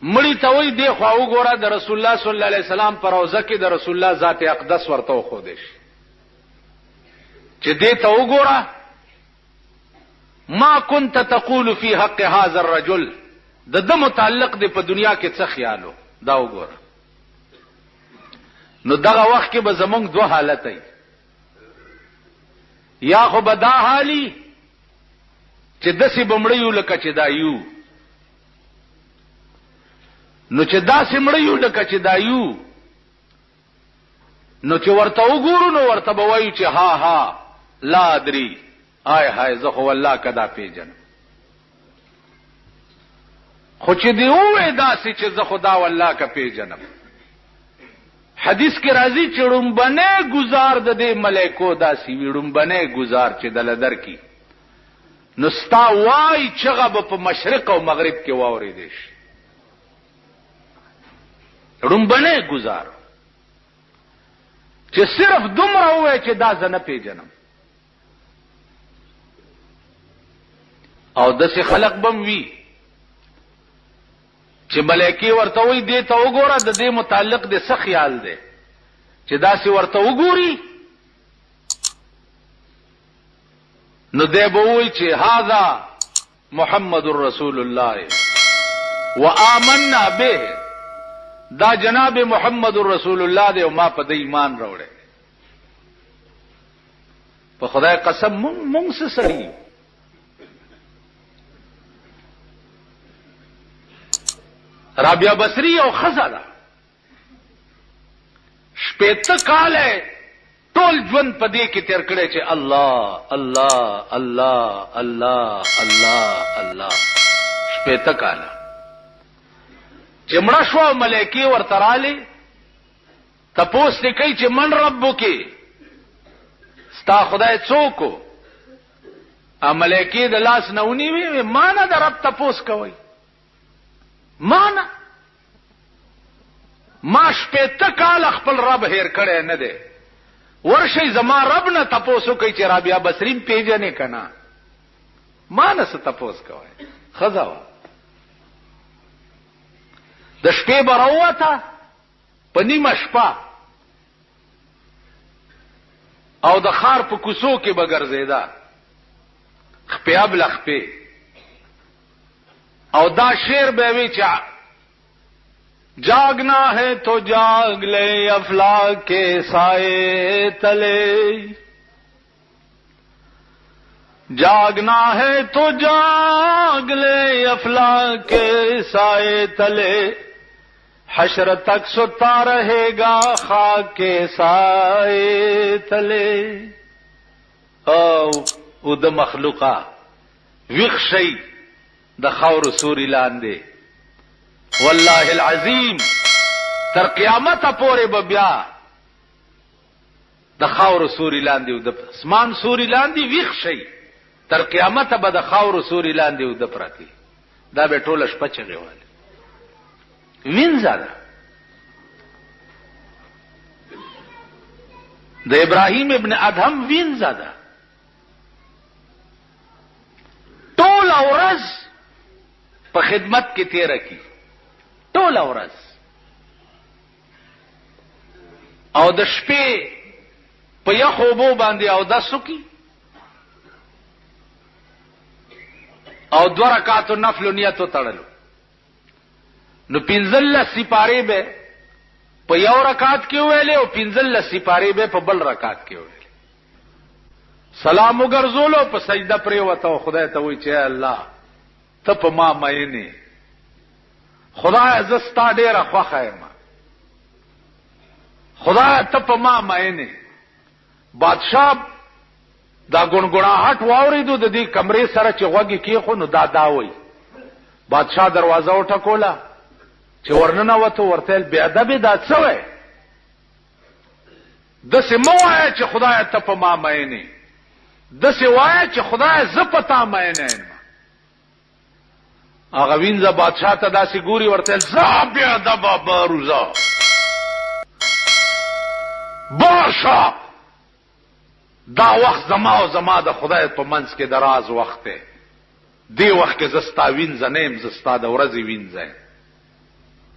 مړی ته وای دی خو وګوره د رسول الله صلی الله علیه وسلم پر روضه کې د رسول الله ذات اقدس ورته خو دې چې دې ته وګوره ما كنت تقول في حق هذا الرجل د متعلق دی په دنیا کې څه خیالو دا وګوره. نو دغه وخت کې به زمونږ دوه حالت ای یا خو به دا حالي چې داسې بمړیو لکه چې دا یو نو چې داسې مړیو لکه چې دا یو نو چې ورته وګورو نو ورته به وایو چې ها ها لا ادري آی هاي زه خو والله کدا پیژنم خو چې دی وې داسې چې زه خدا والله کا پیژنم. حدیث کې راځي چې ړومبنه گزار د دې ملائکو داسې وي ړومبنه گزار چې دل در کی نو ستا وای چغه په مشرق او مغرب کې واوري دي ړومبنه گزار چې صرف دومره وای چې دا زنه پیژنم. او داسې خلق بم وی چې ملائکه ورته وي دې ته وګوره د دې متعلق د څه خیال دی چې داسې ورته وګوري نو دې به وي چې هاذا محمد رسول الله وآمنا به دا جناب محمد رسول الله دی او ما په دې ایمان راوړې. په خدای قسم مونږ څه سړي رابعه بصری او خزاله شپېته کاله ټول ژوند په دې کې تیر کړی چې الله الله الله الله الله الله شپېته کاله چې مړه شو ملائکه ورته رااله تپوس نه کوي چې من ربک ستا خدای څوک ا ملائکه د لاس نه ونیوي ما نه د رب تپوس کوي ما شپېته کال خپل رب هیر کړی نه دی ورشي زما رب نه تپوسو کوي چې رابعه بصری پیژنې کنا ما نه څه تپوس کوي خزاوه د شپې براوته په نیمه شپه او د خار په کوڅو کې بګرځیدا خپې ابل خپې او دا شعر به وی چې جاگنا ہے تو جاگ لے افلاک کے سائے تلے جاگنا ہے تو جاگ لے افلاک کے سائے تلے حشر تک ستا رہے گا خاک کے سائے تلے او د مخلوقا وخشی د خور سوري لاندې والله العظیم تر قیامت پورې بیا د خور سوري لاندې او د اسمان سوري لاندې ویښ شي تر قیامت به د خور سوري لاندې او د پراتی دا به ټوله شپه چغېواله وینځه د ابراهیم ابن ادهم وینځه ده ټول ورځ په خدمت کې تیر کی ټول ورځ او د شپې په یخو بو باندې او د سکی او 2 رکعات نفل نیت تړلو نو 15 سپاره به په یو رکعت کې ویلې او 15 سپاره به په بل رکعت کې ویلې سلام وګرځولو په سجده پرې وته خدای ته وی چې الله ته په ما مینه خدای زستا ډیره خوخه یم خدای ته په ما مینه بادشاہ دا ګونګړاهټ واوریدو د دې کمرې سره چې غوږی کې خو نو دا وای بادشاہ دروازه وټکولا چې ورننه وته ورته بی ادب دا څه وای د سموای چې خدای ته په ما مینه د سوای چې خدای ز پتا مینه هغه وینځه بادشاہ ته داسې ګوري ورته ځه بیا د بابا روزا باشه دا وخت زما او زما د خدای په منځ کې دراز وخت دی دی وخت کې زستا وینځه نیم زستا د ورځې وینځه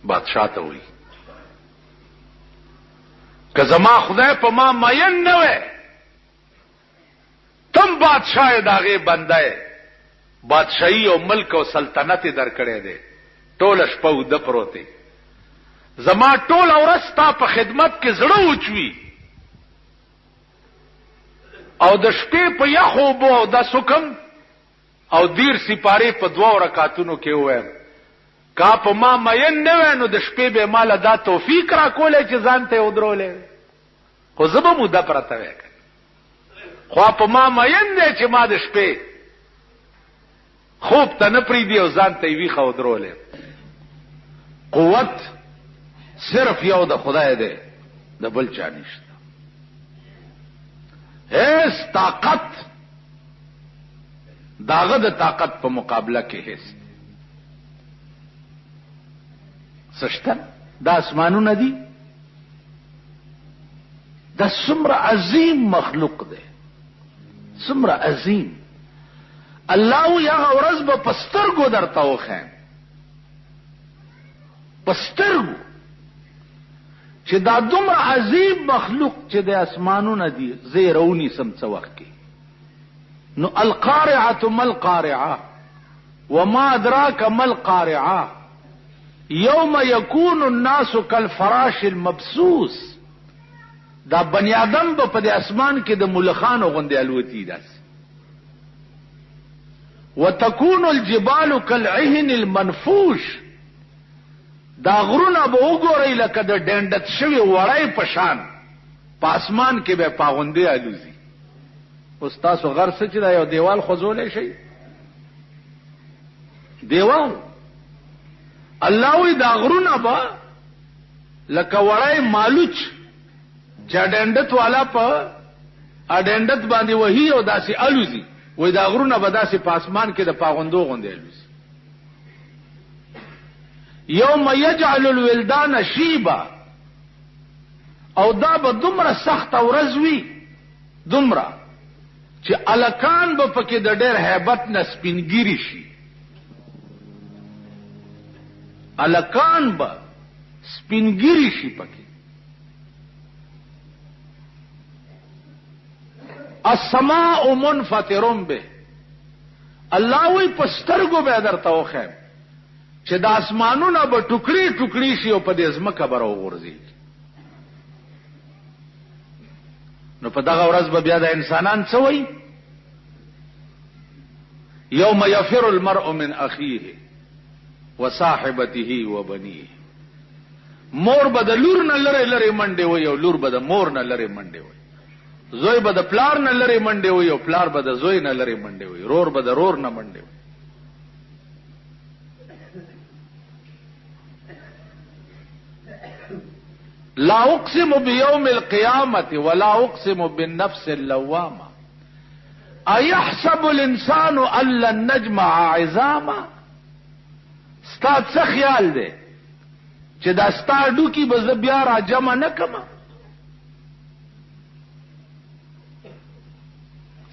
بادشاہ ته وی که زما خدای په ما مین نه وي تم بادشاہ داغه بنده بادشاہي او ملک او سلطنت درکړې دي ټول شپه ود پروتي زما ټول اورستا په خدمت کې زړه اوچوي او د شپې په یخو بو د سکم او دیر سپاره په 2 رکعاتونو کې وایم کا په ما مین نه وینو د شپې به مال دا توفیق را کولې چې ځان ته ودرولې خو زبم مده پرته وکړ خو په ما مین نه چې ما د شپې خوب ته نه پری دی او ځان ته وی خو ودرولې قوت صرف یو د خدای دی د بل چا نشته هیڅ طاقت داغه د طاقت په مقابله کې هیڅ سشته دا اسمانونه دي دا څومره عظیم مخلوق دی څومره عظیم الله یا ورځ په پسترګو درته وخم پسترګو چې دا دومره عظیم مخلوق چې د اسمانونو دي زیرونی سم څه وخت کې نو القارعه ما القارعه وما ادراك ما القارعه يوم يكون الناس كالفراش المبثوث دا بني ادم په دې اسمان کې د ملخانو غوندې الوتی داس وتكون الجبال كالعهن المنفوش دا غرونه به وګورئ لکه د ډنډت شوی وړای پشان په اسمان کې به پاغوندې الوزي استاد غر څه چې دا یو دیوال خوځولې شي دیوال الله وی دا غرونه به لکه وړای مالوچ چډندت والا په اډندت باندې وਹੀ او داسې الوزي وای دا غرونه به داسې په اسمان کې د پاغوندو غوندې الوزي یوم یجعل الولدان شیبا او دا به دومره سخت ورځ وي دومره چې الکان به پکې د ډېر hebat نه سپینګيري شي الکان به سپینګيري شي پکې السماء منفطر به الله وی پسترګو به درته وخم چې د اسمانونو به ټوکړي ټوکړي شي او په دې ځمکه به راوغورځي نو په دغه ورځ به بیا د انسانان څه وایي یوم یفر المرء من اخیه وصاحبته وبنیه مور به د لور نه لره لره منډه وي او لور به د مور نه لره منډه وي زوی به د پلار نه لره منډه وي او پلار به د زوی نه لره منډه وي رور به د رور نه منډه وي لا اقسم بيوم القيامه ولا اقسم بالنفس اللوامه ايحسب الانسان ان لن نجمع عظاما ستاد څه خیال دی چې دا ستاډو کی به بیا را جمع نکما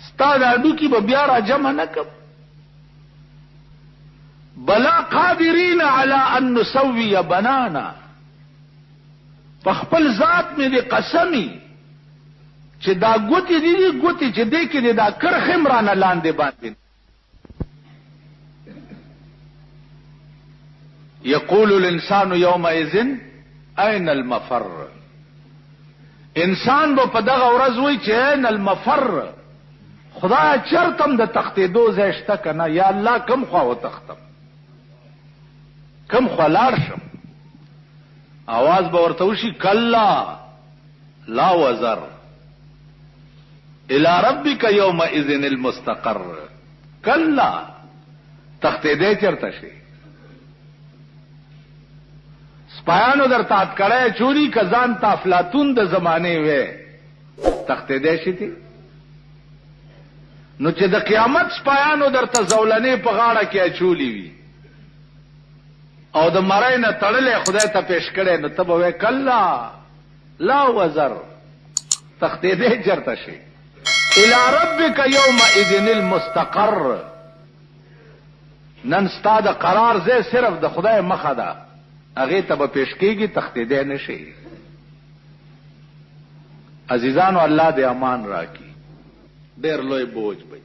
ستاډو کی به بیا را جمع نکم بلا قادرین علی ان نسوي بنانا خپل ذات مې دې قسمی چې دا ګوتی دي ګوتی چې دې کې دا کرخم را نه لاندې باندې یقول الانسان يومئذ اين المفر انسان به په دغه ورځ وای چې اين المفر خدای چرتم د تختې دو زشته کنه یا الله کم خوا و تختم کم خوا لاړ شم आवाज به ورته وشي کلا لا وزر الى ربك يومئذ المستقر کلا تختې دې چرته شي سپایانو در تات کړه چوری کزان تا افلاطون د زمانه وې تختې دې شي نو چې د قیامت سپایانو در ته زولنې په غاړه کې اچولې وي او د مړای نه تړلې خدای ته پیش کړي نو ته به کلا لا وزر تختې دې چرته شي. الى ربك يومئذ المستقر. نن ستا د قرار ځای صرف د خدای مخه ده، هغه ته به پیش کیږي، تختې دې نشي. عزیزانو الله دې امان راکړي. ډېر لوی بوج وي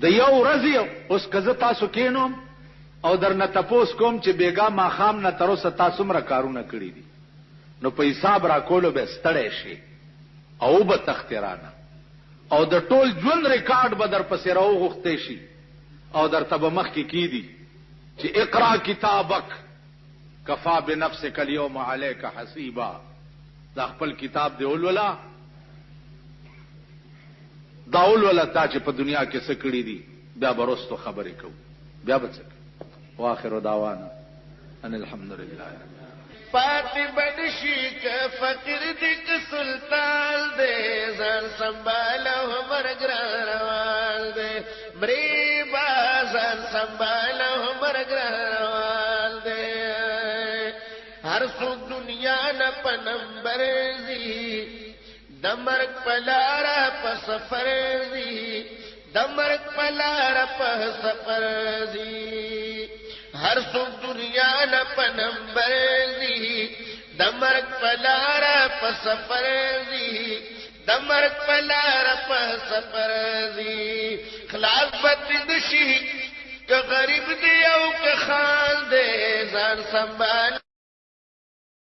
د یو ورځې. اوس که زه تاسو کینوم او درنه تپوس کوم چې بیګا ماښام نه تر اوسه تا څومره کارونه کړي دي، نو په حساب را کولو به ستړی شي او به تخترانه او د ټول ژوند ریکارډ به در پسې راوغوښتی شي او درته به مخکې کیدي چې اقرا کتابک کفا بنفسک اليوم علیک حسیبا. دا خپل کتاب دی ولولا، دا ولولا تا چې په دنیا کې څه کړي دي، بیا به رستو خبرې کوو، بیا به څه کوو. واخر دعوانا ان الحمد لله. پاتی بنشی که فقیر دی که سلطان دے، زن سنبالا ہمر گرانوال دے، مریبا زن سنبالا ہمر گرانوال دے. ہر سوک دنیا نا پنمبر زی، دمرک پلارا پسفر زی، دمرک پلارا پسفر زی. ہر سوک دنیا نا پنمبر زی، دمرک پلارا پسفر زی، دمرک پلارا پسفر زی. خلاص بتدشی کہ غریب دی او کہ خان دے، زان سنبال